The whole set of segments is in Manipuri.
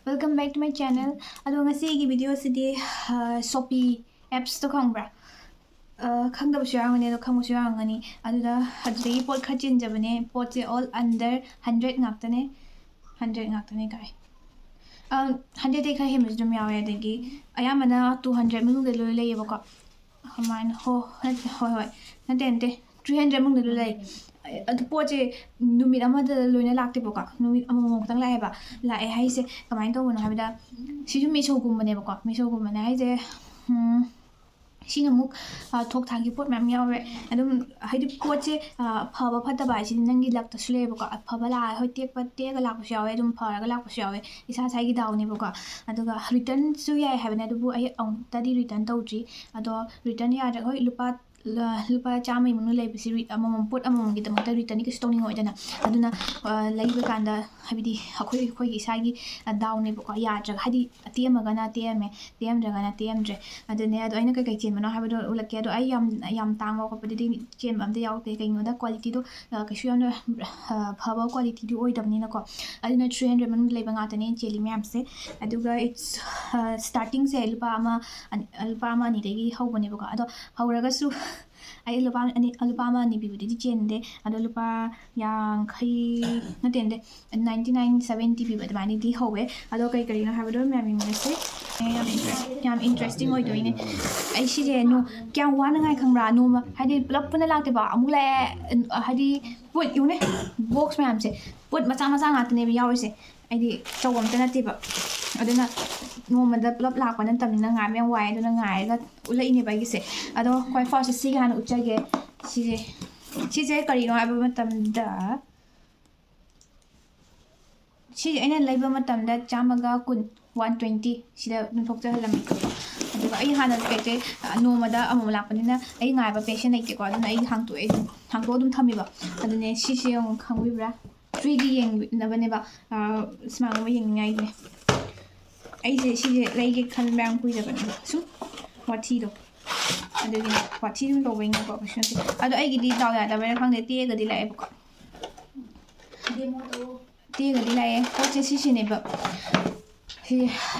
Welcome back to my channel. Ado ngasi gi video sidi Shopee apps to khangbra. Khangda busu angani do khangbusu angani. Adu da hadri pot khachin jabane pot se all under 100 ngaktane 100 ngaktane kai. 100 de khai hemus dum yawe degi ayamana 200 mung de lo lei bako. Haman ho hoi nante 300 mung de lo lei. Adu poche numit amada loina lakte boka numit amamong tang lai ba lai hai se kamai to wono habida si ju miso gumane boka miso gumane hai je sina muk thok thagi pot mam yawe adum hai du poche phaba phata ba si nangi lakta sule boka phaba la hoi tek pa te ga lakpu yawe adum phara ga lakpu yawe isa sai gi daw ne boka aduga return su yai habina du bu ai ong tadi return tawji ado return ya ja hoi lupa chamai munu lai bisi amamam pot amamam gi tamata return ki stoning oidana aduna laiba kanda habidi akhoi gi sagi down ne boka ya ja hadi atm ga na tm jaga na tm je adune ado aina kai chen mano habado ulak ado ai yam tang ko padi chen am de yaw te kai no da quality do ka shu yana phaba quality do oidamni na ko aduna 300 manu laiba nga tane cheli ma'am se aduga it's starting se lupa ama ni degi hobone boka ado hauraga su ai lupa ama ni bibudi chende ado lupa yang khai na tende 99 70 bibudi mani di howe ado kai kari na habado mami mese yam interesting oi doine ai si je no kyang wana ngai khangra no ma hadi plug puna lakte ba amule hadi put yune box ma'am se put macha ngatne bi yawse ai di chawam tana tiba aduna no mada plug lakwa nan tamina ngai meng wai aduna ngai ga ulai ni ba gi se ado koi first si ga han uchage si je kari no aba matam da si aina laiba matam da chamaga kun 120 sida dum thokja halami aduga ai hana kete no mada amam lakpanina ai ngai ba patient ai ke ko aduna ai hangto dum thamiba adune si yong khangwibra 3D yeng nabane ba smang ma yeng ngai ne ai je si je laige khan bang pui da bane sum wati do adugin wati dum do weng ko question ado ai gi di daw ya da ba khang de te ga di lai ba demo do te ga di lai ko che si ne ba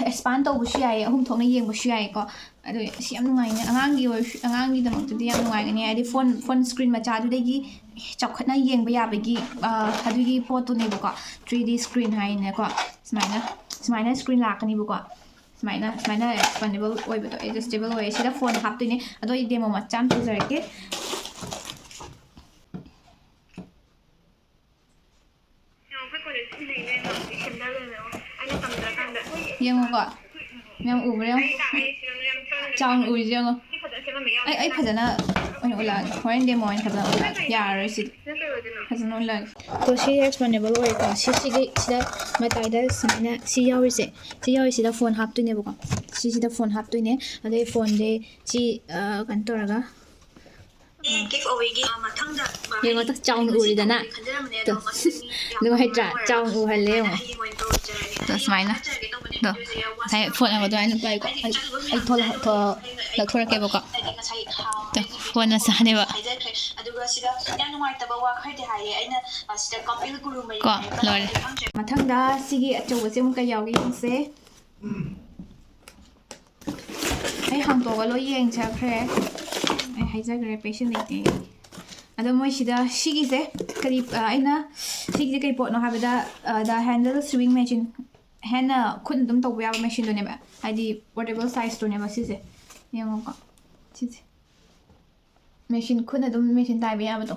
expand to bushi ai hum thong na yeng bushi ai ko ado si am ngai ne angangi da mak tu di am ngai ne ai di phone screen ma cha du de gi chakhat na yeng ba ya ba gi hadu gi photo ne ba ko 3D screen hai ne ko smaina screen la kani ba ko smaina expandable oi ba to adjustable oi sida phone hap tu ne ado I demo ma cham tu jare ke yang ko yang u bre chang u jeng ai phajana oin ola hoin demo oin phajana ola ya si phajana ola to si expandable oi ko si gi sida matai da smaina si yawi sida phone hap tu ne ba ko sida phone hap tu ne adai phone de si kan toraga giveaway gi mathangda yengo ta chang uri dana to lu hai tra chang u hale to smaina to sai phone aba do ai pai ko ai thol la thora ke ba ko to phone sa ne ba aduga sida yang nuai ta ba wa khai de hai aina sida copy guru mai ko lore mathangda sigi achow se mu ka yaw gi se ai hang to ga lo yeng cha khre hai jagre patient ite ado moi sida sigi se kari aina sigi kai pot no habida the handle sewing machine hena khun dum to ya machine do ne ba id portable size to ne ba si se yang ko si machine khun dum machine tai ba ba to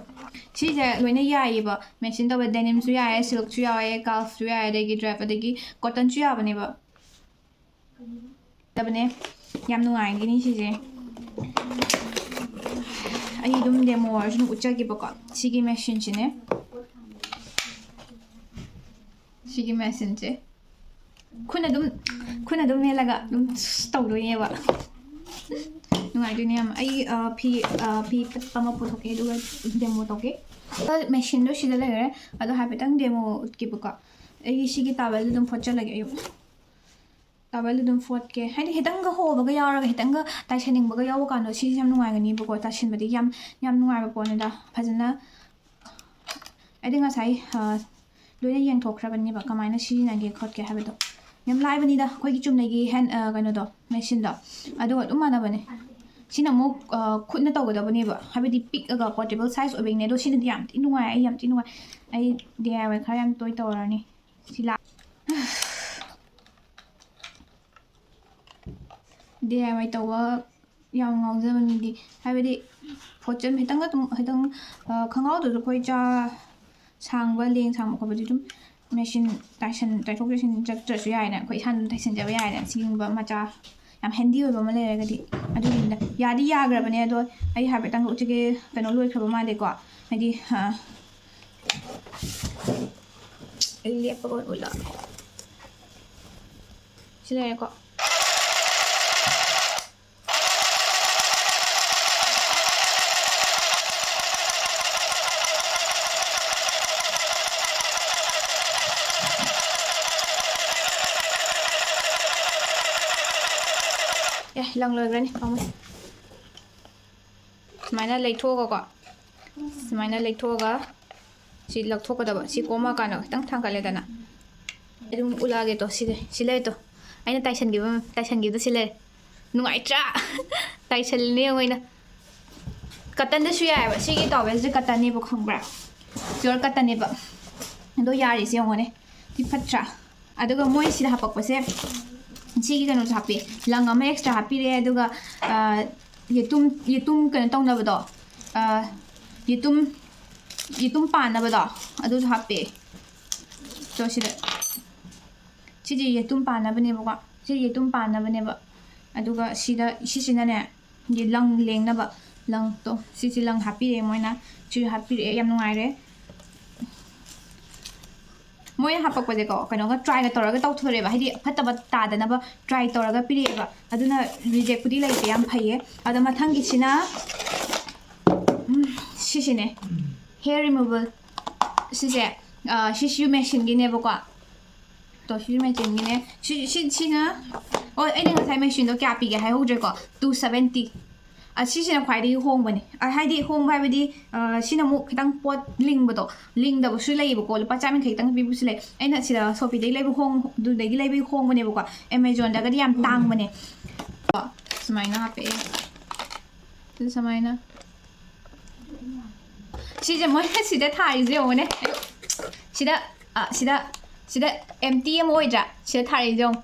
si je loina ya yi ba machine to ba denim su ya silk su ya calf su ya de gi drape de gi cotton su ya ba ne ba da ba ne yam nu ai gi ni si je ai dum demo version uchagi ba ko sigi machine chine sigi machine che khuna dum me laga dum tau do ye ba nungai du ne am ai pi pama po thoke du demo toke machine do sida lagare ado habitang demo ki ba ko ai sigi tawel dum phocha lage ayo tawel dum fort ke hai hedang ga ho ba ga yara ga hedang ga tai shaning ba ga yaw ka no si jam nungai ga ni ba ko ta shin ba di yam nungai ba po ne da phajana ai dinga sai loina yeng thokra ba ni ba kamai na si na ge khot ke ha ba do ꯌꯥꯝ ꯂꯥꯏꯕꯅꯤꯗ ꯑꯩꯈꯣꯏꯒꯤ ꯆꯨꯝꯅꯒꯤ ꯍꯦꯟ ꯀꯩꯅꯣꯗꯣ ꯃꯦꯆꯤꯟꯗꯣ ꯑꯗꯨꯒ ꯑꯗꯨꯝ ꯃꯥꯟꯅꯕꯅꯦ ꯁꯤꯅ ꯑꯃꯨꯛ ꯈꯨꯠꯅ ꯇꯧꯒꯗꯕꯅꯦꯕ ꯍꯥꯏꯕꯗꯤ ꯄꯤꯛꯑꯒ ꯄꯣꯔꯇꯦꯕꯜ ꯁꯥꯏꯖ ꯑꯣꯏꯕꯩꯅꯦ ꯑꯗꯣ ꯁꯤꯅꯗꯤ ꯌꯥꯝ ꯊꯤ ꯅꯨꯡꯉꯥꯏ ꯑꯩ ꯌꯥꯝ ꯊꯤ ꯅꯨꯡꯉꯥꯏ ꯑꯩ DIY ꯈꯔ ꯌꯥꯝ ꯇꯣꯏ ꯇꯧꯔꯅꯤ ꯁꯤ DIY ꯇꯧꯕ ꯌꯥꯝ ꯉꯥꯎꯖꯕ ꯃꯤꯗꯤ ꯍꯥꯏꯕꯗꯤ ꯐꯣꯔꯆꯨꯟ ꯈꯤꯇꯪ ꯑꯗꯨꯝ ꯈꯤꯇꯪ ꯈꯪꯍꯥꯎꯗꯁꯨ ꯑꯩꯈꯣꯏ ꯁꯥꯡꯕ ꯂꯦꯡ ꯁꯥꯡꯕ ꯈꯣꯠꯄꯗꯤ ꯑꯗꯨꯝ ꯃꯦꯆꯤꯟ ꯇꯥꯏꯊꯣꯛ ꯇꯥꯏꯁꯤꯟ ꯆꯠꯇ꯭ꯔꯁꯨ ꯌꯥꯏꯅ ꯑꯩꯈꯣꯏ ꯏꯁꯥꯅ ꯑꯗꯨꯝ ꯇꯥꯏꯁꯤꯟꯖꯕ ꯌꯥꯏꯅ ꯁꯤꯒꯨꯝꯕ ꯃꯆꯥ ꯌꯥꯝ ꯍꯦꯟꯗꯤ ꯑꯣꯏꯕ ꯑꯃ ꯂꯩꯔꯒꯗꯤ ꯑꯗꯨꯒꯤꯅꯤꯗ ꯌꯥꯗꯤ ꯌꯥꯈ꯭ꯔꯕꯅꯦ ꯑꯗꯣ ꯑꯩ ꯍꯥꯏꯐꯦꯠꯇꯪ ꯎꯆꯦꯛꯀꯤ ꯀꯩꯅꯣ ꯂꯣꯏꯈ꯭ꯔꯕ ꯃꯥꯜꯂꯦꯀꯣ ꯍꯥꯏꯗꯤ ꯑꯩ ꯂꯦꯞꯄꯒ ꯎꯠꯂꯛꯑꯒꯦ ꯁꯤ ꯂꯩꯔꯦꯀꯣ ꯂꯪ ꯂꯣꯏꯈ꯭ꯔꯅꯤ ꯄꯥꯝꯃꯣꯏ ꯁꯨꯃꯥꯏꯅ ꯂꯩꯊꯣꯛꯑꯒꯀꯣ ꯁꯨꯃꯥꯏꯅ ꯂꯩꯊꯣꯛꯑꯒ ꯁꯤ ꯂꯧꯊꯣꯛꯀꯗꯕ ꯁꯤ ꯀꯣꯝꯃꯀꯥꯟꯗ ꯈꯤꯇꯪ ꯊꯥꯡꯒꯠꯂꯦꯗꯅ ꯑꯗꯨꯝ ꯎꯠꯂꯛꯑꯒꯦ ꯇꯣ ꯁꯤ ꯂꯩꯔꯦ ꯇꯣ ꯑꯩꯅ ꯇꯥꯏꯁꯟꯈꯤꯕꯗꯣ ꯁꯤ ꯂꯩꯔꯦ ꯅꯨꯡꯉꯥꯏꯇ꯭ꯔꯥ ꯇꯥꯏꯁꯜꯂꯤꯅꯦ ꯑꯣꯏꯅ ꯀꯇꯟꯗꯁꯨ ꯌꯥꯏꯑꯕ ꯁꯤꯒꯤ ꯇꯥꯋꯦꯜꯁꯦ ꯀꯇꯟꯅꯦꯕ ꯈꯪꯕ꯭ꯔꯥ ꯄꯤꯌꯣꯔ ꯀꯇꯟꯅꯦꯕ ꯑꯗꯣ ꯌꯥꯔꯤꯁꯦ ꯌꯦꯡꯉꯣꯅꯦ ꯁꯤ ꯐꯠꯇ꯭ꯔꯥ ꯑꯗꯨꯒ ꯃꯣꯏ ꯁꯤꯗ ꯍꯥꯄꯛꯄꯁꯦ ꯁꯤꯒꯤ ꯀꯩꯅꯣꯁꯨ ꯍꯥꯞꯄꯤ ꯂꯪ ꯑꯃ ꯑꯦꯛꯁꯇ꯭ꯔꯥ ꯍꯥꯞꯄꯤꯔꯛꯑꯦ ꯑꯗꯨꯒ ꯌꯦꯇꯨꯝ ꯀꯩꯅꯣ ꯇꯧꯅꯕꯗꯣ ꯌꯦꯇꯨꯝ ꯄꯥꯟꯅꯕꯗꯣ ꯑꯗꯨꯁꯨ ꯍꯥꯞꯄꯦ ꯇꯣ ꯁꯤꯗꯤ ꯌꯦꯇꯨꯝ ꯄꯥꯟꯅꯕꯅꯦꯕꯀꯣ ꯁꯤ ꯌꯦꯇꯨꯝ ꯄꯥꯟꯅꯕꯅꯦꯕ ꯑꯗꯨꯒ ꯁꯤꯁꯤꯅꯅꯦ ꯂꯪ ꯂꯦꯡꯅꯕ ꯂꯪꯗꯣ ꯁꯤꯁꯤ ꯂꯪ ꯍꯥꯞꯄꯤꯔꯛꯑꯦ ꯃꯣꯏꯅ ꯁꯤꯁꯨ ꯍꯥꯞꯄꯤꯔꯛꯑꯦ ꯌꯥꯝ ꯅꯨꯡꯉꯥꯏꯔꯦ ꯃꯣꯏꯅ ꯍꯥꯄꯛꯄꯁꯦꯀꯣ ꯀꯩꯅꯣꯒ ꯇ꯭ꯔꯥꯏꯒ ꯇꯧꯔꯒ ꯇꯧꯊꯣꯔꯛꯑꯦꯕ ꯍꯥꯏꯗꯤ ꯐꯠꯇꯕ ꯇꯥꯗꯅꯕ ꯇ꯭ꯔꯥꯏ ꯇꯧꯔꯒ ꯄꯤꯔꯛꯑꯦꯕ ꯑꯗꯨꯅ ꯔꯤꯖꯦꯛꯄꯨꯗꯤ ꯂꯩꯇꯦ ꯌꯥꯝ ꯐꯩꯌꯦ ꯑꯗꯣ ꯃꯊꯪꯒꯤꯁꯤꯅ ꯁꯤꯁꯤꯅꯦ ꯍꯦꯌꯔ ꯔꯤꯃꯨꯚꯦꯜ ꯁꯤꯁꯦ ꯁꯤꯁꯨ ꯃꯦꯆꯤꯟꯒꯤꯅꯦꯕꯀோ ꯇꯣ ꯁꯤꯁꯨ ꯃꯦꯆꯤꯟꯒꯤꯅꯦ ꯁꯤꯅ ꯍꯣꯏ ꯑꯩꯅ ꯉꯁꯥꯏ ꯃꯦꯆꯤꯟꯗꯣ ꯀꯌꯥ ꯄꯤꯒꯦ ꯍꯥꯏꯍꯧꯗ꯭ꯔꯦꯀꯣ 270 ꯑꯁꯤꯁꯤꯅ ꯈ꯭ꯋꯥꯏꯗꯒꯤ ꯍꯣꯡꯕꯅꯤ ꯍꯥꯏꯗꯤ ꯍꯣꯡꯕ ꯍꯥꯏꯕꯗꯤ ꯁꯤꯅ ꯑꯃꯨꯛ ꯈꯤꯇꯪ ꯄꯣꯠ ꯂꯤꯡꯗꯕꯁꯨ ꯂꯩꯌꯦꯕꯀꯣ ꯂꯨꯄꯥ 150 ꯈꯤꯇꯪ ꯄꯤꯕꯁꯨ ꯂꯩ ꯑꯩꯅ ꯁꯤꯗ ꯁꯣꯄꯤꯗꯒꯤ ꯑꯗꯨꯗꯒꯤ ꯂꯩꯕ ꯍꯣꯡꯕꯅꯦꯕꯀꯣ ꯑꯦꯃꯥꯖꯣꯟꯗꯒꯗꯤ ꯌꯥꯝ ꯇꯥꯡꯕꯅꯦ ꯁꯨꯃꯥꯏꯅ ꯍꯥꯞꯄꯛꯑꯦ ꯁꯤꯗ ꯁꯨꯃꯥꯏꯅ ꯁꯤꯁꯦ ꯃꯣꯏꯅ ꯁꯤꯗ ꯊꯥꯔꯤꯁꯦ ꯌꯦꯡꯉꯣꯅꯦ ꯁꯤꯗ empty ꯑꯃ ꯑꯣꯏꯗ꯭ꯔꯥ ꯁꯤꯗ ꯊꯥꯔꯤꯁꯦ ꯌꯦꯡꯉꯣ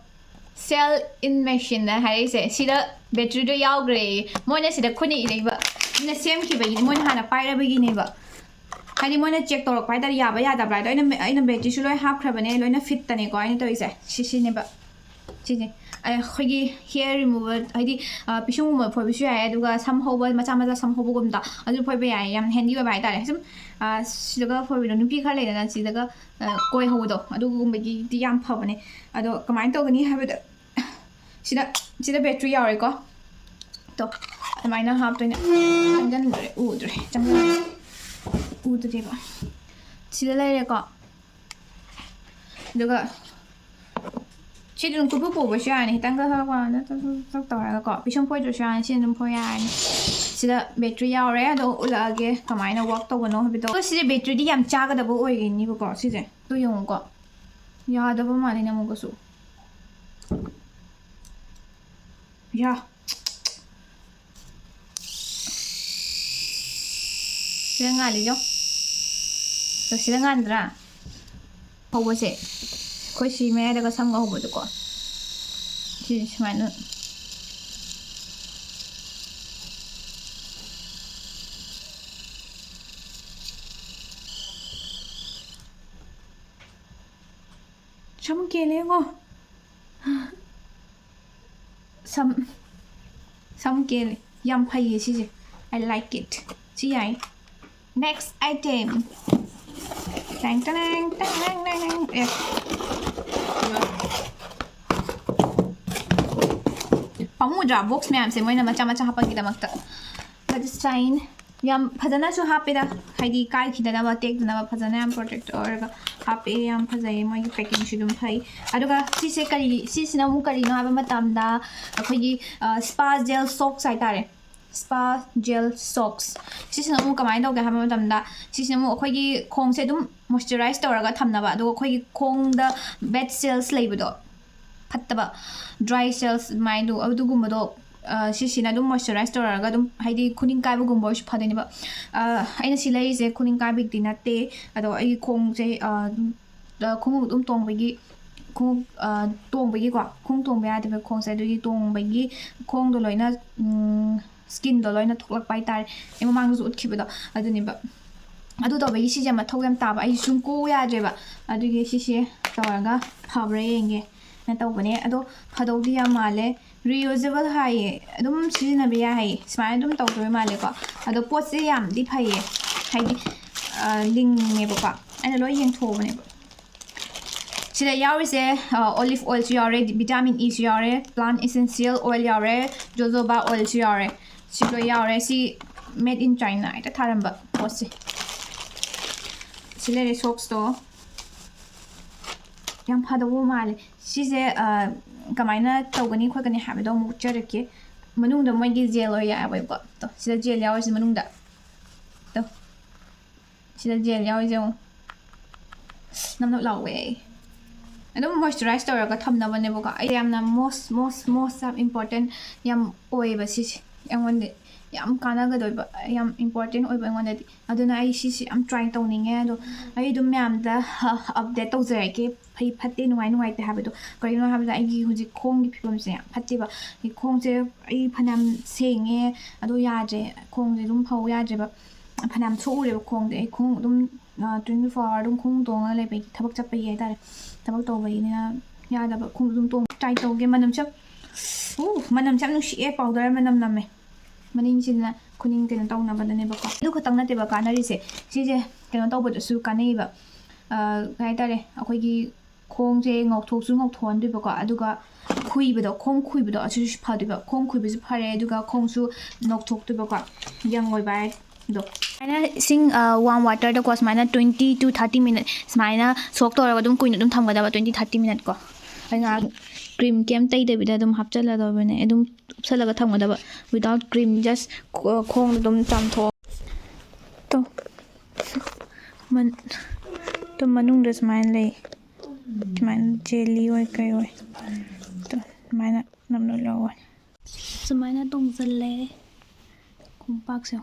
ꯁꯦꯜ ꯏꯟ ꯃꯦꯆꯤꯟꯅ ꯍꯥꯏꯔꯛꯏꯁꯦ ꯁꯤꯗ ꯕꯦꯇ꯭ꯔꯤꯗꯣ ꯌꯥꯎꯈ꯭ꯔꯦ ꯃꯣꯏꯅ ꯁꯤꯗ ꯈꯨꯠꯅ ꯏꯔꯛꯏꯕ ꯃꯣꯏꯅ ꯁꯦꯝꯈꯤꯕꯒꯤꯅꯤ ꯃꯣꯏꯅ ꯍꯥꯟꯅ ꯄꯥꯏꯔꯕꯒꯤꯅꯦꯕ ꯍꯥꯏꯗꯤ ꯃꯣꯏꯅ ꯆꯦꯛ ꯇꯧꯔꯛꯄ ꯍꯥꯏꯇꯥꯔꯦ ꯌꯥꯕ ꯌꯥꯗꯕ꯭ꯔꯥ ꯍꯥꯏꯗꯣ ꯑꯩꯅ ꯕꯦꯇ꯭ꯔꯤꯁꯨ ꯂꯣꯏ ꯍꯥꯞꯈ꯭ꯔꯕꯅꯦ ꯂꯣꯏꯅ ꯐꯤꯠꯇꯅꯦꯀꯣ ꯑꯩꯅ ꯇꯧꯔꯤꯁꯦ ꯁꯤꯅꯦꯕ ꯁꯤꯁꯦ ꯑꯩꯈꯣꯏꯒꯤ ꯍꯦꯌꯔ ꯔꯤꯃꯨꯚꯔ ꯍꯥꯏꯗꯤ ꯄꯤꯁꯨꯝꯒꯨꯝꯕ ꯐꯣꯏꯕꯁꯨ ꯌꯥꯏ ꯑꯗꯨꯒ ꯁꯝ ꯍꯧꯕ ꯃꯆꯥ ꯁꯝ ꯍꯧꯕꯒꯨꯝꯕꯗ ꯑꯗꯨ ꯐꯣꯏꯕ ꯌꯥꯏ ꯌꯥꯝ ꯍꯦꯟꯗꯤ ꯑꯣꯏꯕ ꯍꯥꯏꯇꯥꯔꯦ ꯁꯨꯝ ꯁꯤꯗꯒ ꯐꯣꯏꯕꯗꯣ ꯅꯨꯄꯤ ꯈꯔ ꯂꯩꯗꯅ ꯁꯤꯗꯒ ꯀꯣꯏ ꯍꯧꯕꯗꯣ ꯑꯗꯨꯒꯨꯝꯕꯒꯤꯗꯤ ꯌꯥꯝ ꯐꯕꯅꯦ ꯑꯗꯣ ꯀꯃꯥꯏꯅ ꯇꯧꯒꯅꯤ ꯍꯥꯏꯕꯗ ꯁꯤꯗ ꯕꯦꯇ꯭ꯔꯤ ꯌꯥꯎꯔꯦꯀꯣ ꯇꯣ ꯑꯗꯨꯃꯥꯏꯅ ꯍꯥꯞꯇꯣꯏꯅꯦ ꯎꯗ꯭ꯔꯦꯕ ꯁꯤꯗ ꯂꯩꯔꯦꯀꯣ ꯑꯗꯨꯒ ꯁꯤꯗ ꯑꯗꯨꯝ ꯀꯨꯞꯄꯨ ꯄꯨꯕꯁꯨ ꯌꯥꯔꯅꯤ ꯈꯤꯇꯪꯒ ꯇꯧꯔꯒꯀꯣ ꯄꯤꯁꯨꯝ ꯐꯣꯏꯗ꯭ꯔꯁꯨ ꯌꯥꯔꯅꯤ ꯁꯤꯅ ꯑꯗꯨꯝ ꯐꯣꯏ ꯌꯥꯔꯅꯤ ꯁꯤꯗ ꯕꯦꯇ꯭ꯔꯤ ꯌꯥꯎꯔꯦ ꯑꯗꯣ ꯎꯠꯂꯛꯑꯒꯦ ꯀꯃꯥꯏꯅ ꯋꯥꯛ ꯇꯧꯕꯅꯣ ꯍꯥꯏꯕꯗꯣ ꯑꯗꯣ ꯁꯤꯁꯦ ꯕꯦꯇ꯭ꯔꯤꯗꯤ ꯌꯥꯝ ꯆꯥꯒꯗꯕ ꯑꯣꯏꯒꯅꯤꯕꯀꯣ ꯁꯤꯁꯦ ꯇꯣ ꯌꯦꯡꯉꯨꯀꯣ ꯌꯥꯗꯕ ꯃꯥꯜꯂꯤꯅꯦ ꯑꯃꯨꯛꯀꯁꯨ sila nga liyo. So sila nga andra. Hawwa se. Koi si may daga samga hawwa to ko. Si smano. Chum kele ngo. Some kele. Yam paye si. I like it. See I. Next item. Tang tang tang tang tang. Yeah. Pamudra box में हमसे मोइना मचा मचा हापन किदा मक्ता. But this sign yam फजना सु हापेदा हाइडी काय खिदा ना टेक ना फजना यम प्रोटेक्ट और हापे यम फजाई मोइ पैकिंग शुदुम फाई अदुगा सिसे करी सिसना मु करी ना हाबा मतमदा अखोगी स्पा जेल सॉक्स आइतारे स्पा जेल सॉक्स सिसना मु कमाई दौगे हाबा मतमदा सिसना मु अखोगी खोंग से दुम मॉइस्चराइज तौरगा थमनाबा अदुगा अखोगी खोंग द बेड सेल्स लेबदो ꯐꯠꯇꯕ ꯗ꯭ꯔꯥꯏ ꯁꯦꯜꯁ ꯃꯥꯏꯗꯣ ꯑꯗꯨꯒꯨꯝꯕꯗꯣ ꯁꯤꯁꯤꯅ ꯑꯗꯨꯝ ꯃꯣꯏꯆꯔꯥꯏꯁ ꯇꯧꯔꯒ ꯑꯗꯨꯝ ꯍꯥꯏꯗꯤ ꯈꯨꯅꯤꯡ ꯀꯥꯏꯕꯒꯨꯝꯕ ꯑꯣꯏꯔꯁꯨ ꯐꯗꯣꯏꯅꯦꯕ ꯑꯩꯅ ꯁꯤ ꯂꯩꯔꯤꯁꯦ ꯈꯨꯅꯤꯡ ꯀꯥꯏꯕꯒꯤꯗꯤ ꯅꯠꯇꯦ ꯑꯗꯣ ꯑꯩꯒꯤ ꯈꯣꯡꯁꯦ ꯈꯣꯡꯎꯞ ꯑꯗꯨꯝ ꯇꯣꯡꯕꯒꯤ khung tong bagi ko khung tong ba de khong sa du tong bagi khong do loina skin do loina thoklak pai tar e mamang su utkhi ba adu ni ba adu do bagi si jama thog yam ta ba ai sum ko ya je ba adu ge si si tawanga phabra yenge na taw bane ado phadau di ya male reusable hai adum si na bi ya hai smile adum taw do male ko ado pot se yam di phai hai di ling ne ba ka ana lo yeng tho bane ba sida yarise olive oil su yare vitamin E su yare plant essential oil yare jojoba oil su yare si lo yare si made in China ita tharamba posi sile re socks to yam phadawo male si se kamaina tawgani khogani habdo mu charake manungda moigi gel oil ya bai ba to sida gel yawe si manungda to sida gel yawe je namno lawe adum moisturize tawraga thamnabane boka ai yamna most important yam oi ba si yangonde yam kana ga doi ba yam important oi ba ngonde aduna ai si am trying tawninge ado ai dum yam da update tawjai ke phai phatte nuai te habado karino habda ai gi huji khong gi phibam se phatte ba gi khong je ai phanam senge ado ya je khong je dum phau ya je ba phanam chore ba khong de ai khong dum 24 hour dum khong tonga le be thabak chap pai ai tare tabak to bai ni ya da ba khung zum tong try to ge manam chap nu shi e powder manam namme maning chin na kuning ten taw na ba ne ba ko du khatang na te ba ka na ri se si je keno taw ba su ka nei ba kai tare akoi gi khong je ngok thok su ngok thon du ba ko adu ga khui ba do khong khui ba do achu shi pha du ba khong khui ba su phare adu ga khong su nok thok du ba ko yang oi ba do aina sing warm water da ko smaina 20 to 30 minutes smaina sok to ra dum kuin dum tham ga da 20 30 minutes ko aina cream kem tai de bida dum hapchala da bane dum upsala ga tham ga da without cream just khong dum cham tho to manung da smaina le smaina jelly oi kai oi to smaina namno lawa smaina tong jalle kum pak se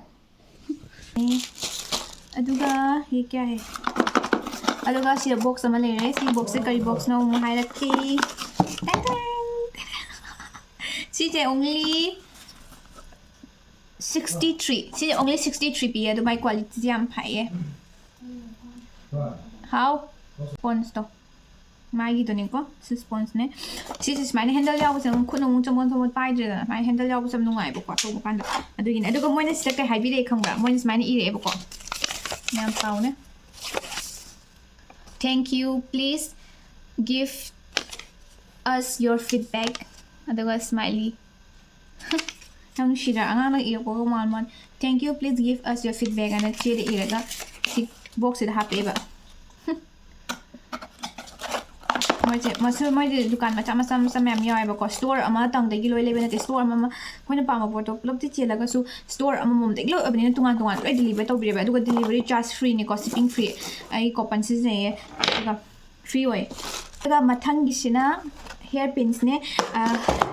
aduga ye kya hai aduga si box ama le re si box se kari box na mu hai rakhi si je only 63 si je only 63 p adu my quality jam phai hai how spons to magi to ni ko si spons ne si mine handle yaw sam khunung chamon chamon pai je na mine handle yaw sam nungai ba ko to kan da adu gi aduga moina si kai hai bi re khang ba moina mine ire ba ko Nam pau ne. Thank you. Please give us your feedback. Otherwise, smiley. Nam shira anga na iyo ko man. Thank you. Please give us your feedback. Ana chere iraga si box ida happy ba. Moi dukan macam mem yai ba ko store ama tang de gi loi lebe na te store ama koina pa ma porto plop ti chela ga su store ama mom de lo abni tungan loi deliver to bi ba du delivery charge free ni ko shipping free ai ko pan si ne ga free oi ga mathang gi sina hair pins ne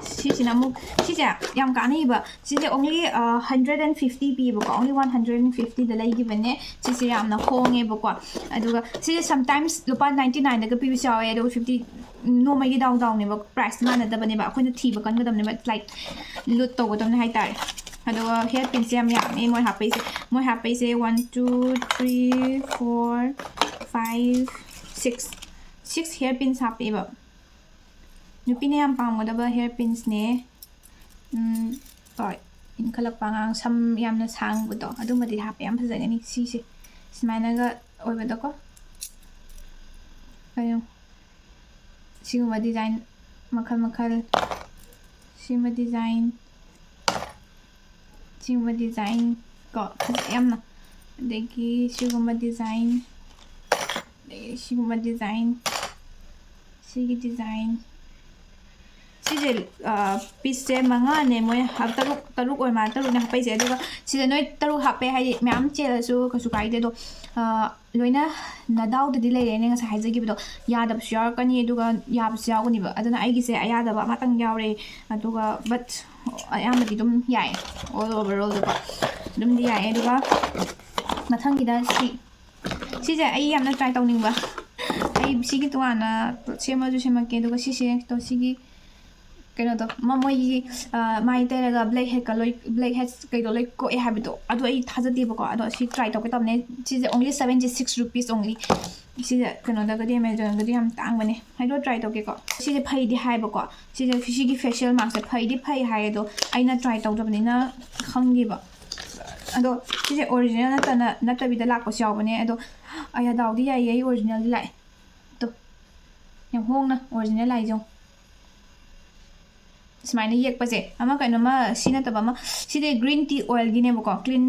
si sina mu si ja yam ka ni ba si je only 150 p ba ko only 150 de lai gi bane si si yam na khong e ba ko aduga si sometimes lupa 99 da ga pi sa ai do 50 no mai gi down ne ba price ma na da bane ba khoi na thi ba kan ga dam ne ba like lut to ga dam ne hai tar aduga hair pins yam ya ni moi ha pe se 1 2 3 4 5 6 hair pins ha pe ba Nupine ang pangmodaba hair pins ne toy in kalak pangang sam yam na sang budo adu madi happy am phazani ni si smaina ga oi bada ko ayo siguma design makal siguma design ko yam na degi siguma design sigi design Sije piece mangane moy taruk oy ma taruk na hapai je aduga sida noi taruk hape hai myam chelasu kasu kaide do loina nadaw de dilay ne nga sa haije gi do yada bu shar kani aduga yab sya gni ba aduna ai gi se ayada ba matang yawre aduga but ayam di dum yai all overall do ba dum di yai aduga mathang gi da sije ai yamna try tawning ba ai sigi to ana chema ju chema ke aduga sise to sigi kena to mamoi mai teraga black head ka loi black head kai do loi ko e habito adu ai thajati ba ko adu si try to ke tamne chi only 76 rupees only si kena da gadi amazon gadi am tang bane hai do try to ke ko si phai di hai ba ko si si gi facial mask phai di phai hai do ai na try to bane na khangi ba ado si original na ta bi da lak ko siaw bane ado aya daw di ai original lai to yang hong na original lai jong Smiley yek pa je ama kaino ma sina ta ba ma side green tea oil gi ne ko clean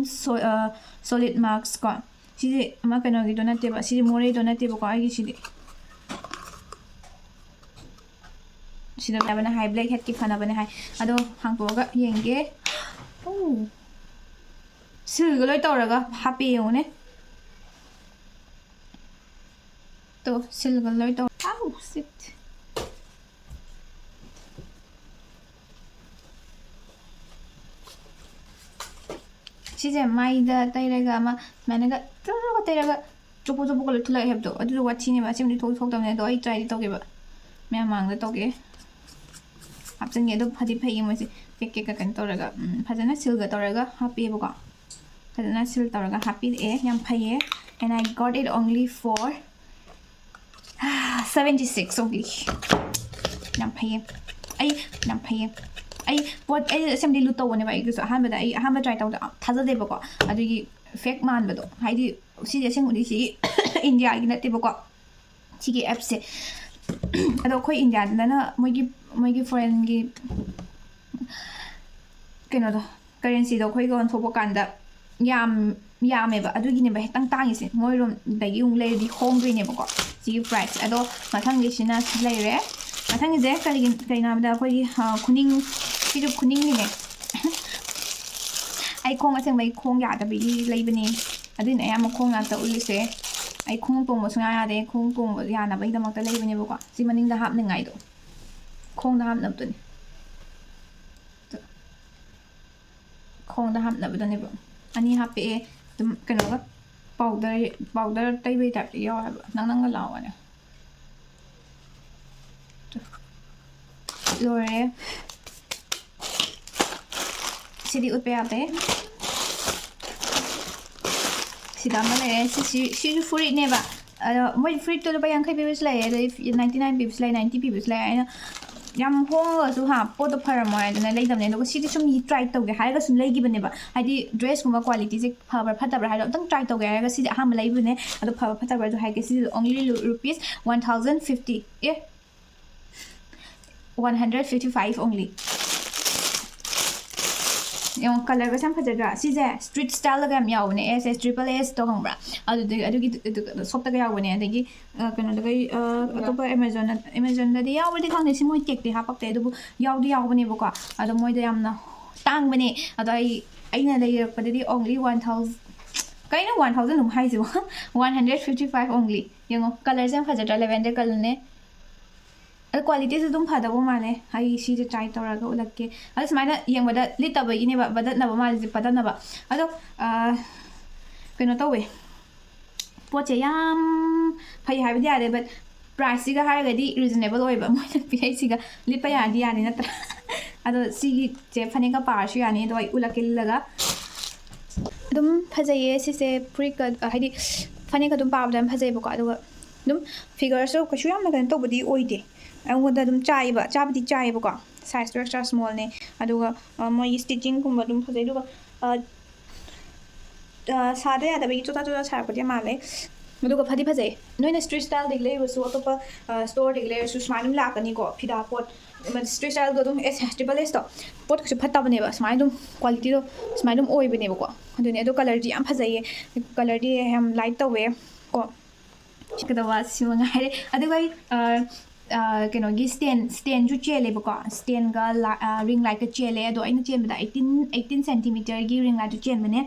solid marks ko side ama kaino gi dona te ba side more dona te ba ko ai gi side ba na high black head ki phana ba ne hai ado hang to ga yenge oh sil ga loi tawraga happy yo ne to sil ga loi taw ow shit Sije mai da tairaga ma managa tairaga chopo chopo ko thula hebdo adu wachi ni ba simdi thok tamne do ai try to ge ba me mang da to ge apchen ge do phadi phai mo si ke ka kan to raga phajana sil ga to raga happy bo ka phajana sil to raga happy e yam phai e and I got it only for 76 only yam phai ai yam phai ai pot ai assembly lu to ne ba ai so han ba ai han ba try to thaza de ba ko adu gi fake man ba do hai di si de sing udi si india gi na te ba ko si gi app se ado khoi india na moi gi foreign gi keno do currency do khoi gon thobo kan da yam me ba adu gi ne ba tang tang isi moi rom da gi ung le di hong ri ne ba ko si price ado mathang gi sina lai re mathang je kali na da khoi kuning Sidu kuning ni ne ai khong aseng bai khong ya da bi leiba ni adin ay am khong na ta uli se ai khong tong mo sunga ya de khong tong ya na bai da mak ta leiba ni ba ko si maning da hap ni ngai do khong da hap na tu ni khong da hap na ba ni ba ani hap e dum kano ga powder tai bai ta yo ha nang ga law ne lore Sidi ut pe ate sida ma le si free ne ba moi free to ba yang khai pibis lai 99 pibis lai 90 pibis lai ai yam hong su ha po to phara mo ai na lai dam ne no si sum yi try to ge hai ga sum lai gi bane ba hai di dress kuma quality se phabar phatabra hai dam try to ge hai ga si ha ma lai bane ado phabar phatabra do hai ge si only rupees 1050 yeah 155 only yung color ko sam phajadra si je street style ga yaw ne SS triple S to hongbra adu gi sop ta ga yaw ne adagi kano da ga to Amazon da yaw di khang ne si moi tek ti ha pak te du yaw di yaw bane ba ko adu moi da yamna tang bane adu ai na lai rak pa di only 1000 kai na 1000 num hai ji 155 only yung color sam phajadra lavender color ne quality se dum phada bo mane hai si je try to ra ga ulakke as maina yang bada lita ba ini ba bada na ba ma ji pada na ba ado keno to we poche yam phai hai bi ade but price ga ha ga di reasonable oi ba mo na pi hai si ga lipa ya di ya ni na tra ado si gi je phane ga par shi ya ni do ai ulakke laga dum phajaye si se pre ka hai di phane ga dum pa ba dam phajaye ba ko ado dum figure so ko shu yam na kan to budi oi de I dum chai ba chabdi chai ba ko size extra small ne aduga moi stitching kumba dum phajai duga sade ya da bi chota chara pa ma le aduga phadi phajai noina street style digle so to pa store digle su smile la ka ni ko phida pot street style go dum triple S to pot ko phata bane ba smile dum quality do smile dum oi bane ba ko adune ado color ji am phajai color di ham light to we ko chikda wa si ma ngai aduga ꯀꯩꯅꯣꯒꯤ ꯁ꯭ꯇꯦꯟꯁꯨ ꯆꯦꯜꯂꯦꯕꯀꯣ ꯁ꯭ꯇꯦꯟꯒ ꯔꯤꯡ ꯂꯥꯏꯠꯀ ꯆꯦꯜꯂꯦ ꯑꯗꯣ ꯑꯩꯅ ꯆꯦꯟꯕꯗ 18 ꯁꯦꯟꯇꯤꯃꯤꯇꯔꯒꯤ ꯔꯤꯡ ꯂꯥꯏꯠꯇꯨ ꯆꯦꯟꯕꯅꯦ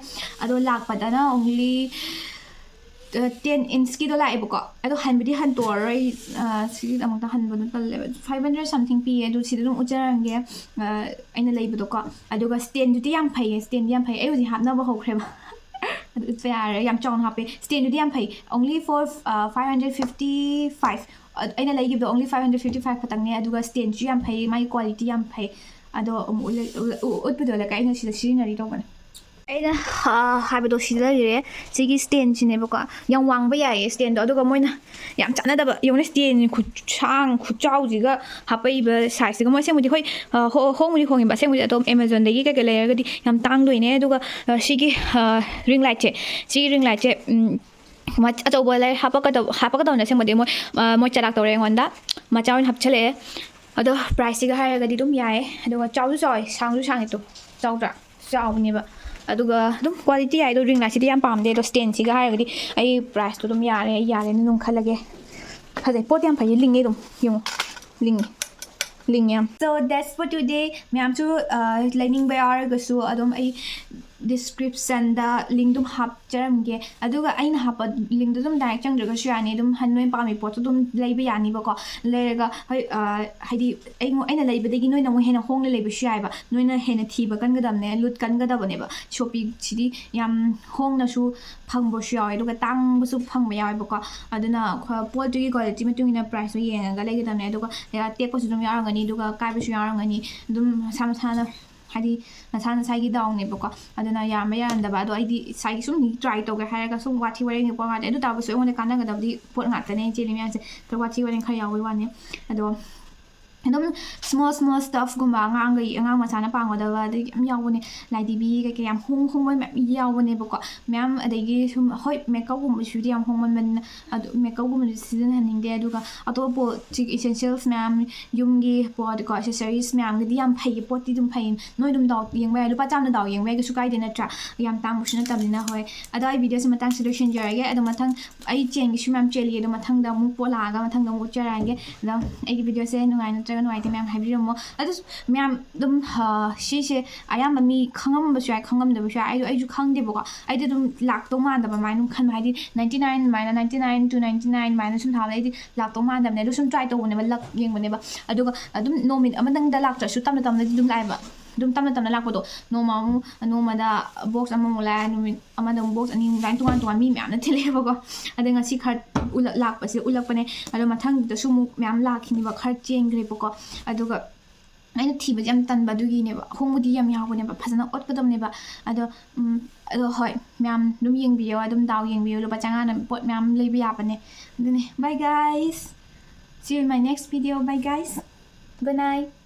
ꯑꯗꯣ ꯂꯥꯛꯄꯗꯅ ꯑꯣꯡꯂꯤ 10 inchꯀꯤꯗꯣ ꯂꯥꯛꯑꯦꯕꯀꯣ ꯑꯗꯣ ꯍꯟꯕꯗꯤ ꯍꯟꯇꯣꯛꯑꯔꯣꯏ ꯁꯤꯒꯤꯗꯃꯛꯇ ꯍꯟꯕꯗꯣ ꯇꯜꯂꯦꯕ 500 something ꯄꯤꯌꯦ ꯑꯗꯨ ꯁꯤꯗ ꯑꯗꯨꯝ ꯎꯠꯆꯔꯝꯒꯦ ꯑꯩꯅ ꯂꯩꯕꯗꯣꯀꯣ ꯑꯗꯨꯒ ꯁ꯭ꯇꯦꯟꯗꯨꯗꯤ ꯌꯥꯝ ꯐꯩꯌꯦ ꯁ꯭ꯇꯦꯟꯗꯤ ꯌꯥꯝ ꯐꯩ ꯑꯩ ꯍꯧꯖꯤꯛ ꯍꯥꯞꯅꯕ ꯍꯧꯈ꯭ꯔꯦꯕ ꯑꯗꯨ ꯎꯠꯄ ꯌꯥꯔꯦ ꯌꯥꯝ ꯆꯥꯎꯅ ꯍꯥꯞꯄꯦ ꯁ꯭ꯇꯦꯟꯗꯨꯗꯤ ꯌꯥꯝ ꯐꯩ ꯑꯣꯡꯂꯤ ꯐꯣꯔ 555 ꯑꯩꯅ ꯂꯩꯈꯤꯕꯗꯣ ꯑꯣꯡꯂꯤ 555 ꯈꯛꯇꯪꯅꯦ ꯑꯗꯨꯒ ꯁ꯭ꯇꯦꯟꯁꯨ ꯌꯥꯝ ꯐꯩ ꯃꯥꯒꯤ क्वालिटी ꯌꯥꯝ ꯐꯩ ꯑꯗꯣ ꯎꯠꯄꯗꯣ ꯂꯩꯀꯥꯏ ꯑꯩꯅ ꯁꯤꯗ ꯁꯤꯖꯤꯟꯅꯔꯤ ꯇꯧꯕꯅꯦ ꯑꯩꯅ ꯍꯥꯏꯕꯗꯣ ꯁꯤꯗ ꯂꯩꯔꯦ ꯁꯤꯒꯤ ꯁ꯭ꯇꯦꯟꯁꯤꯅꯦꯕꯀꯣ ꯌꯥꯝ ꯋꯥꯡꯕ ꯌꯥꯏꯌꯦ ꯁ꯭ꯇꯦꯟꯗꯣ ꯑꯗꯨꯒ ꯃꯣꯏꯅ ꯌꯥम ꯆꯥꯟꯅꯗꯕ ꯌꯦꯡꯉꯨꯅꯦ ꯁ꯭ꯇꯦꯟ ꯈꯨꯠꯁꯥꯡ ꯈꯨꯠꯆꯥꯎꯁꯤꯒ ꯍꯥꯞꯄꯛꯏꯕ ꯁꯥꯏꯖꯁꯤꯒ ꯃꯣꯏ ꯑꯁꯦꯡꯕꯗꯤ ꯍꯣꯏ ꯍꯣꯡꯕꯨꯗꯤ ꯍꯣꯡꯉꯦꯕ ꯑꯁꯦꯡꯕꯗꯤ ꯑꯗꯨꯝ ꯑꯦꯃꯥꯖꯣꯟꯗꯒꯤ ꯀꯩꯀꯩ ꯂꯩꯔꯒꯗꯤ ꯌꯥꯝ ꯇꯥꯡꯗꯣꯏꯅꯦ ꯑꯗꯨꯒ ꯁꯤꯒꯤ ꯔꯤꯡ ꯂꯥꯏꯠꯁꯦ ꯁꯤꯒꯤ ꯔꯤꯡ ꯂꯥꯏꯠꯁꯦ ꯑꯆꯧꯕ ꯂꯩ ꯍꯥꯞꯄꯛꯀꯗꯧꯅꯦ ꯑꯁꯦꯡꯕꯗꯤ ꯃꯣꯏ ꯆꯂꯥꯛ ꯇꯧꯔꯦ ꯑꯩꯉꯣꯟꯗ ꯃꯆꯥ ꯑꯣꯏꯅ ꯍꯥꯞꯆꯜꯂꯛꯑꯦ ꯑꯗꯣ ꯄ꯭ꯔꯥꯏꯁꯁꯤꯒ ꯍꯥꯏꯔꯒꯗꯤ ꯑꯗꯨꯝ ꯌꯥꯏꯌꯦ ꯑꯗꯨꯒ ꯆꯥꯎꯁꯨ ꯆꯥꯎꯋꯦ ꯁꯥꯡꯁꯨ ꯁꯥꯡꯉꯦ ꯆꯥꯎꯗ꯭ꯔꯥ ꯆꯥꯎꯕꯅꯦꯕ ꯑꯗꯨꯒ ꯑꯗꯨꯝ ꯀ꯭ꯋꯥꯂꯤꯇꯤ ꯌꯥꯏ ꯑꯗꯣ ꯔꯤꯡ ꯂꯥꯏꯠꯁꯤꯗꯤ ꯌꯥꯝ ꯄꯥꯝꯗꯦ ꯑꯗꯣ ꯁ꯭ꯇꯦꯟꯁꯤꯒ ꯍꯥꯏꯔꯒꯗꯤ ꯑꯩ ꯄ꯭ꯔꯥꯏꯁꯇꯣ ꯑꯗꯨꯝ ꯌꯥꯔꯦ ꯑꯩ ꯌꯥꯔꯦꯅ ꯑꯗꯨꯝ ꯈꯜꯂꯒꯦ ꯐꯖꯩ ꯄꯣꯠ ꯌꯥꯝ ꯐꯩꯌꯦ ꯂꯤꯡꯉꯦ ꯑꯗꯨꯝ ꯌꯦꯡꯉꯣ ꯂꯤꯡꯉꯦ ꯌꯥꯝ so that's for today ꯃꯌꯥꯝꯁꯨ ꯂꯩꯅꯤꯡꯕ ꯌꯥꯎꯔꯒꯁꯨ ꯑꯗꯨꯝ ꯑꯩ ꯗꯤꯁꯀ꯭ꯔꯤꯞꯁꯟꯗ ꯂꯤꯡꯛ ꯑꯗꯨꯝ ꯍꯥꯞꯆꯔꯝꯒꯦ ꯑꯗꯨꯒ ꯑꯩꯅ ꯍꯥꯞꯄ ꯂꯤꯡꯛꯇꯣ ꯑꯗꯨꯝ ꯗꯥꯏꯔꯦꯛ ꯆꯪꯗ꯭ꯔꯒꯁꯨ ꯌꯥꯅꯤ ꯑꯗꯨꯝ ꯅꯣꯏ ꯄꯥꯝꯃꯤ ꯄꯣꯠꯇꯣ ꯑꯗꯨꯝ ꯂꯩꯕ ꯌꯥꯅꯤꯕꯀꯣ ꯂꯩꯔꯒ ꯍꯣꯏ ꯍꯥꯏꯗꯤ ꯑꯩꯅ ꯂꯩꯕꯗꯒꯤ ꯅꯣꯏꯅ ꯑꯃꯨꯛ ꯍꯦꯟꯅ ꯍꯣꯡꯅ ꯂꯩꯕꯁꯨ ꯌꯥꯏꯕ ꯅꯣꯏꯅ ꯍꯦꯟꯅ ꯊꯤꯕ ꯀꯟꯒꯗꯕꯅꯦ ꯂꯨꯠ ꯀꯟꯒꯗꯕꯅꯦꯕ ꯁꯣꯄꯤꯁꯤꯗꯤ ꯌꯥꯝ ꯍꯣꯡꯅꯁꯨ ꯐꯪꯕꯁꯨ ꯌꯥꯎꯋꯦ ꯑꯗꯨꯒ ꯇꯥꯡꯕꯁꯨ ꯐꯪꯕ ꯌꯥꯎꯋꯦꯕꯀோ ꯑꯗꯨꯅ ꯄꯣꯠꯇꯨꯒꯤ ꯀ꯭ꯋꯥꯂꯤꯇꯤ ꯃꯇꯨꯡꯏꯟꯅ ꯄ꯭ꯔꯥꯏꯁꯇꯣ ꯌꯦꯡꯉꯒ ꯂꯩꯒꯗꯕꯅꯦ ꯑꯗꯨꯒ ꯇꯦꯛꯄꯁꯨ ꯑꯗꯨꯝ ꯌꯥꯎꯔꯝꯒꯅꯤ ꯑꯗꯨꯒ ꯀꯥꯏꯕꯁꯨ ꯌꯥꯎꯔꯝꯒꯅꯤ ꯑꯗꯨꯝ ꯃꯁꯥꯅ ꯍꯥꯏꯗꯤ ꯅꯁꯥꯒꯤ ꯗꯥꯎꯅꯦꯕꯀꯣ ꯑꯗꯨꯅ ꯌꯥꯝꯕ ꯌꯥꯔꯝꯗꯕ ꯑꯗꯣ ꯑꯩꯗꯤ ꯏꯁꯥꯒꯤ ꯁꯨꯝ ꯇ꯭ꯔꯥꯏ ꯇꯧꯒꯦ ꯍꯥꯏꯔꯒ ꯁꯨꯝ ꯋꯥꯊꯤ ꯋꯥꯔꯦꯡꯒꯤ ꯄꯣꯠ ꯉꯥꯛꯇꯦ ꯑꯗꯨ ꯇꯥꯔꯒꯁꯨ ꯑꯩꯉꯣꯟꯗ ꯀꯥꯟꯅꯒꯗꯕꯗꯤ ꯄꯣꯠ ꯉꯥꯛꯇꯅꯦ ꯆꯦꯜꯂꯤ ꯃꯌꯥꯝꯁꯦ ꯈꯔ ꯋꯥꯊꯤ ꯋꯥꯔꯦꯡ ꯈꯔ ꯌꯥꯎꯕꯩ ꯋꯥꯅꯤ ꯑꯗꯣ ꯑꯗꯨꯝ ꯁ꯭ꯃꯣꯜ ꯁ꯭ꯇꯐꯒꯨꯝꯕ ꯑꯉꯥꯡ ꯃꯆꯥꯅ ꯄꯥꯝꯒꯗꯕ ꯑꯗꯒꯤ ꯌꯥꯝ ꯌꯥꯎꯕꯅꯦ ꯂꯥꯏꯙꯤꯕꯤ ꯀꯩꯀꯩ ꯌꯥꯝ ꯍꯣꯡꯕ ꯃꯌꯥꯝ ꯌꯥꯎꯕꯅꯦꯕꯀꯣ ꯃꯌꯥꯝ ꯑꯗꯒꯤ ꯁꯨꯝ ꯍꯣꯏ ꯃꯦꯀꯞꯒꯨꯝꯕꯁꯤꯗꯤ ꯌꯥꯝ ꯍꯣꯡꯃꯟꯕꯅꯤꯅ ꯑꯗꯨ ꯃꯦꯀꯞꯒꯨꯝꯕꯗꯤ ꯁꯤꯖꯤꯟꯅꯍꯟꯅꯤꯡꯗꯦ ꯑꯗꯨꯒ ꯑꯇꯣꯞꯄ ꯏꯁꯦꯟꯁꯤꯌꯦꯜꯁ ꯃꯌꯥꯝ ꯌꯨꯝꯒꯤ ꯄꯣꯠꯀꯣ ꯑꯦꯁꯦꯁꯔꯤꯁ ꯃꯌꯥꯝꯒꯤꯗꯤ ꯌꯥꯝ ꯐꯩꯌꯦ ꯄꯣꯠꯇꯤ ꯑꯗꯨꯝ ꯐꯩ ꯅꯣꯏ ꯑꯗꯨꯝ ꯗꯥꯎ ꯌꯦꯡꯕ ꯌꯥꯏ ꯂꯨꯄा 100ꯅ ꯗꯥꯎ ꯌꯦꯡꯕ ꯌꯥꯏ ꯀꯩꯁꯨ ꯀꯥꯏꯗꯦ ꯅꯠꯇ꯭ꯔꯥ ꯌꯥꯝ ꯇꯥꯡꯕꯁꯨ ꯅꯠꯇꯕꯅꯤना ꯍꯣꯏ ꯑꯗꯣ ꯑꯩ ꯚꯤꯗꯤꯑꯣꯁꯤ ꯃꯇꯥꯡꯁꯤ ꯂꯣꯏꯁꯤꯟꯖꯔꯒꯦ ꯑꯗꯣ ꯃꯊꯪ ꯑꯩ ꯆꯦꯟꯒꯤꯁꯨ ꯃꯌꯥꯝ ꯆꯦꯜꯂꯤ ꯑꯗꯣ ꯃꯊꯪꯗ ꯑꯃꯨꯛ ꯄꯣꯠ ꯂꯥꯛꯑꯒ ꯃꯊꯪꯗ ꯑꯃꯨꯛ ꯎꯠꯆꯔꯛꯑꯒꯦ ꯑꯗꯣ ꯑꯩꯒꯤ ꯚꯤꯗꯤꯑꯣꯁꯦ ꯅꯨꯡꯉꯥꯏ ꯅꯠꯇ꯭ꯔꯒ ꯅꯨꯡꯉꯥꯏꯇꯦ ꯃꯌꯥꯝ ꯍꯥꯏꯕꯤꯔꯝꯃꯣ ꯑꯗꯨ ꯃꯌꯥꯝ ꯑꯗꯨꯝ ꯁꯤꯁꯦ ꯑꯌꯥꯝꯕ ꯃꯤ ꯈꯪꯉꯝꯕꯁꯨ ꯌꯥꯏ ꯈꯪꯉꯝꯗꯕꯁꯨ ꯌꯥꯏ ꯑꯩꯁꯨ ꯈꯪꯗꯦꯕꯀꯣ ꯑꯩꯗꯤ ꯑꯗꯨꯝ ꯂꯥꯛꯇꯧ ꯃꯥꯟꯗꯕ ꯃꯥꯏꯅ ꯑꯗꯨꯝ ꯈꯟꯕ ꯍꯥꯏꯗꯤ 99 ꯑꯗꯨꯃꯥꯏꯅ 99 to 99 ꯃꯥꯏꯅ ꯁꯨꯝ ꯊꯥꯕꯗ ꯑꯩꯗꯤ ꯂꯥꯛꯇꯧ ꯃꯥꯟꯗꯕꯅꯦ ꯑꯗꯨ ꯁꯨꯝ ꯇ꯭ꯔꯥꯏ ꯇꯧꯕꯅꯦꯕ ꯂꯛ ꯌꯦꯡꯕꯅꯦꯕ ꯑꯗꯨꯒ ꯑꯗꯨꯝ ꯅꯨꯃꯤꯠ ꯑꯃꯗꯪꯗ ꯂꯥꯛꯇ꯭ꯔꯁꯨ ꯇꯞꯅ ꯇꯞꯅꯗꯤ ꯑꯗꯨꯝ ꯂꯥꯛꯑꯦꯕ ꯑꯗꯨꯝ ꯇꯞꯅ ꯂꯥꯛꯄꯗꯣ ꯅꯣꯡꯃꯗ ꯕꯣꯛꯁ ꯑꯃꯃꯨꯛ ꯂꯥꯛꯑꯦ ꯅꯨꯃꯤꯠ ꯑꯃꯗ ꯑꯃꯨꯛ ꯕꯣꯛꯁ ꯑꯅꯤꯃꯨꯛ ꯂꯥꯛꯑꯦ ꯇꯣꯉꯥꯟ ꯃꯤ ꯃꯌꯥꯝꯅ ꯊꯤꯜꯂꯛꯑꯦꯕꯀꯣ ꯑꯗꯩ ꯉꯁꯤ ꯈꯔ ꯂꯥꯛꯄꯁꯦ ꯎꯠꯂꯛꯄꯅꯦ ꯑꯗꯣ ꯃꯊꯪꯗꯁꯨ ꯑꯃꯨꯛ ꯃꯌꯥꯝ ꯂꯥꯛꯈꯤꯅꯦꯕ खर चेंग्रेबको अदुगा ꯑꯩꯅ ꯊꯤꯕꯁꯦ ꯌꯥꯝ ꯇꯟꯕ ꯑꯗꯨꯒꯤꯅꯦꯕ ꯑꯍꯣꯡꯕꯗꯤ ꯌꯥꯝ ꯌꯥꯎꯕꯅꯦꯕ ꯐꯖꯅ ꯑꯣꯠꯀꯗꯕꯅꯦꯕ ꯑꯗꯣ ꯍꯣꯏ ꯃꯌꯥꯝ ꯑꯗꯨꯝ ꯌꯦꯡꯕꯤꯌꯣ ꯑꯗꯨꯝ ꯗꯥꯎ ꯌꯦꯡꯕꯤꯌꯣ ꯂꯨꯄꯥ 500ꯅ ꯄꯣꯠ ꯃꯌꯥꯝ ꯂꯩꯕ ꯌꯥꯕꯅꯦ ꯑꯗꯨꯅꯦ bye guys see you in my next video bye guys good night